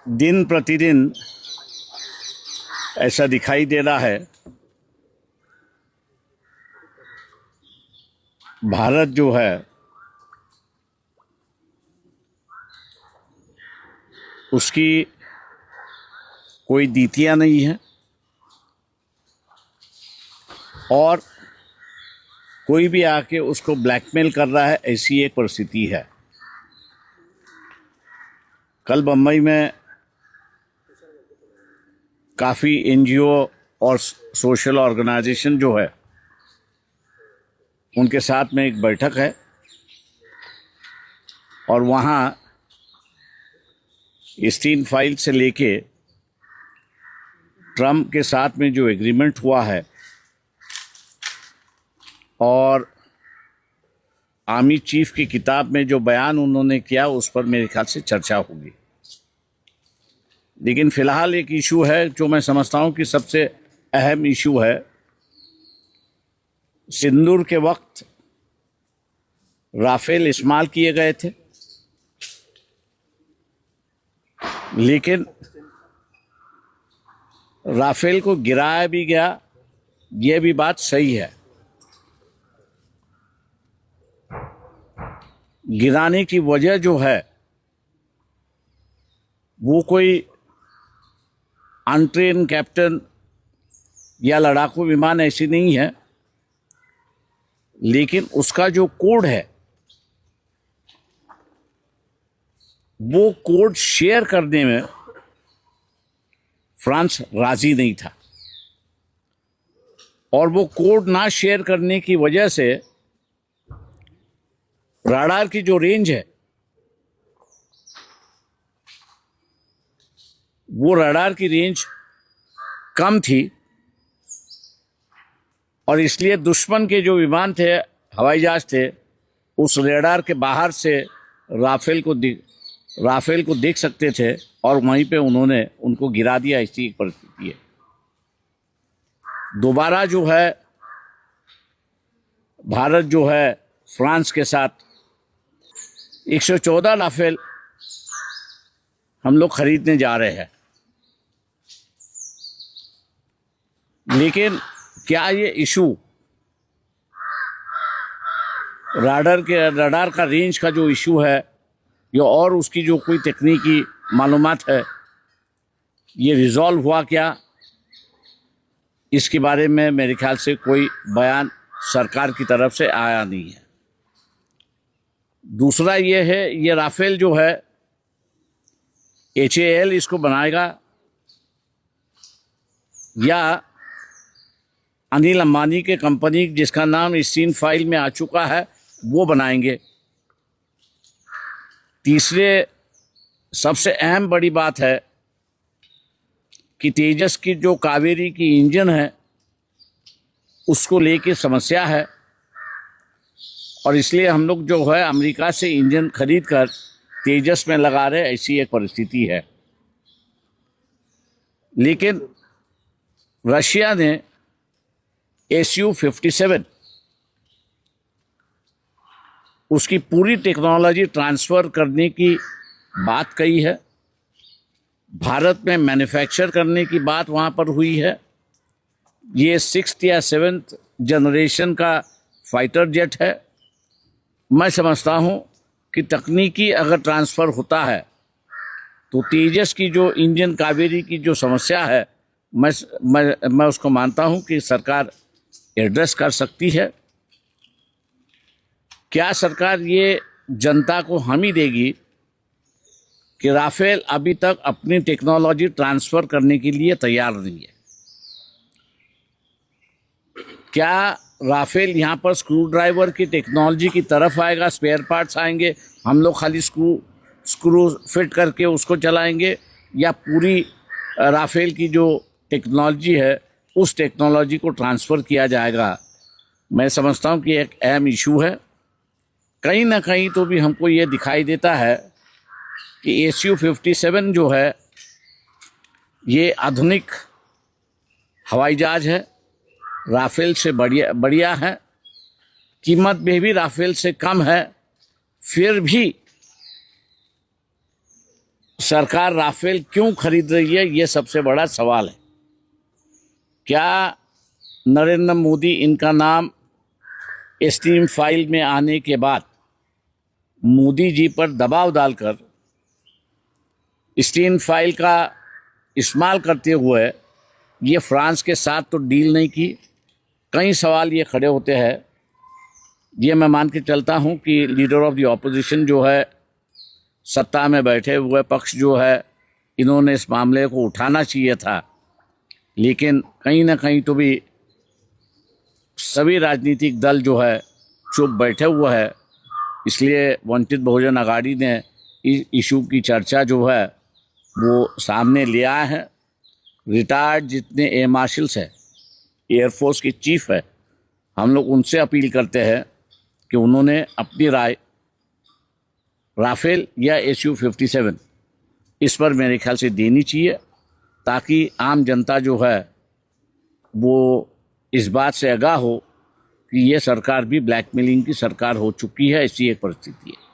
दिन प्रतिदिन ऐसा दिखाई दे रहा है, भारत जो है उसकी कोई नीतियां नहीं है और कोई भी आके उसको ब्लैकमेल कर रहा है, ऐसी एक परिस्थिति है। कल बम्बई में काफ़ी एनजीओ और सोशल ऑर्गेनाइजेशन जो है उनके साथ में एक बैठक है और वहाँ स्टीन फाइल से लेके ट्रम्प के साथ में जो एग्रीमेंट हुआ है और आर्मी चीफ की किताब में जो बयान उन्होंने किया उस पर मेरे ख्याल से चर्चा होगी। लेकिन फ़िलहाल एक इशू है जो मैं समझता हूँ कि सबसे अहम इशू है। सिंदूर के वक्त राफेल इस्तेमाल किए गए थे, लेकिन राफेल को गिराया भी गया, ये भी बात सही है। गिराने की वजह जो है वो कोई अनट्रेन कैप्टन या लड़ाकू विमान ऐसी नहीं है, लेकिन उसका जो कोड है वो कोड शेयर करने में फ्रांस राजी नहीं था और वो कोड ना शेयर करने की वजह से राडार की जो रेंज है वो राडार की रेंज कम थी और इसलिए दुश्मन के जो विमान थे, हवाई जहाज थे, उस रेडार के बाहर से राफेल को देख सकते थे और वहीं पे उन्होंने उनको गिरा दिया। ऐसी एक परिस्थिति है। दोबारा जो है भारत जो है फ्रांस के साथ 114 राफेल हम लोग खरीदने जा रहे हैं, लेकिन क्या ये इशू रडार का रेंज का जो इशू है या और उसकी जो कोई तकनीकी मालूमात है ये रिजॉल्व हुआ क्या, इसके बारे में मेरे ख्याल से कोई बयान सरकार की तरफ से आया नहीं है। दूसरा ये है, ये राफेल जो है HAL इसको बनाएगा या अनिल अंबानी के कंपनी जिसका नाम स्टीन फाइल में आ चुका है वो बनाएंगे। तीसरे सबसे अहम बड़ी बात है कि तेजस की जो कावेरी की इंजन है उसको लेके समस्या है और इसलिए हम लोग जो है अमेरिका से इंजन खरीद कर तेजस में लगा रहे, ऐसी एक परिस्थिति है। लेकिन रशिया ने Su-57 उसकी पूरी टेक्नोलॉजी ट्रांसफ़र करने की बात कही है, भारत में मैन्युफैक्चर करने की बात वहाँ पर हुई है। ये 6th या 7th जनरेशन का फाइटर जेट है। मैं समझता हूँ कि तकनीकी अगर ट्रांसफ़र होता है तो तेजस की जो इंजन कावेरी की जो समस्या है मैं उसको मानता हूँ कि सरकार एड्रेस कर सकती है। क्या सरकार ये जनता को हामी देगी कि राफेल अभी तक अपनी टेक्नोलॉजी ट्रांसफ़र करने के लिए तैयार नहीं है? क्या राफेल यहाँ पर स्क्रू ड्राइवर की टेक्नोलॉजी की तरफ आएगा, स्पेयर पार्ट्स आएंगे, हम लोग खाली स्क्रू फिट करके उसको चलाएंगे, या पूरी राफेल की जो टेक्नोलॉजी है उस टेक्नोलॉजी को ट्रांसफ़र किया जाएगा? मैं समझता हूँ कि एक अहम इशू है। कहीं ना कहीं तो भी हमको ये दिखाई देता है कि Su-57 जो है ये आधुनिक हवाई जहाज है, राफेल से बढ़िया है, कीमत में भी राफेल से कम है, फिर भी सरकार राफेल क्यों खरीद रही है, ये सबसे बड़ा सवाल है। क्या नरेंद्र मोदी इनका नाम एस्टीम फाइल में आने के बाद मोदी जी पर दबाव डालकर स्टीम फाइल का इस्तेमाल करते हुए ये फ्रांस के साथ तो डील नहीं की? कई सवाल ये खड़े होते हैं। ये मैं मान के चलता हूँ कि लीडर ऑफ द ऑपोजिशन जो है, सत्ता में बैठे हुए पक्ष जो है, इन्होंने इस मामले को उठाना चाहिए था, लेकिन कहीं ना कहीं तो भी सभी राजनीतिक दल जो है चुप बैठे हुए हैं। इसलिए वंचित बहुजन अघाड़ी ने इस इशू की चर्चा जो है वो सामने ले आए हैं। रिटायर्ड जितने एयर मार्शल्स हैं, एयरफोर्स के चीफ है, हम लोग उनसे अपील करते हैं कि उन्होंने अपनी राय राफेल या SU-57 इस पर मेरे ख्याल से देनी चाहिए, ताकि आम जनता जो है वो इस बात से आगाह हो कि ये सरकार भी ब्लैकमेलिंग की सरकार हो चुकी है। ऐसी एक परिस्थिति है।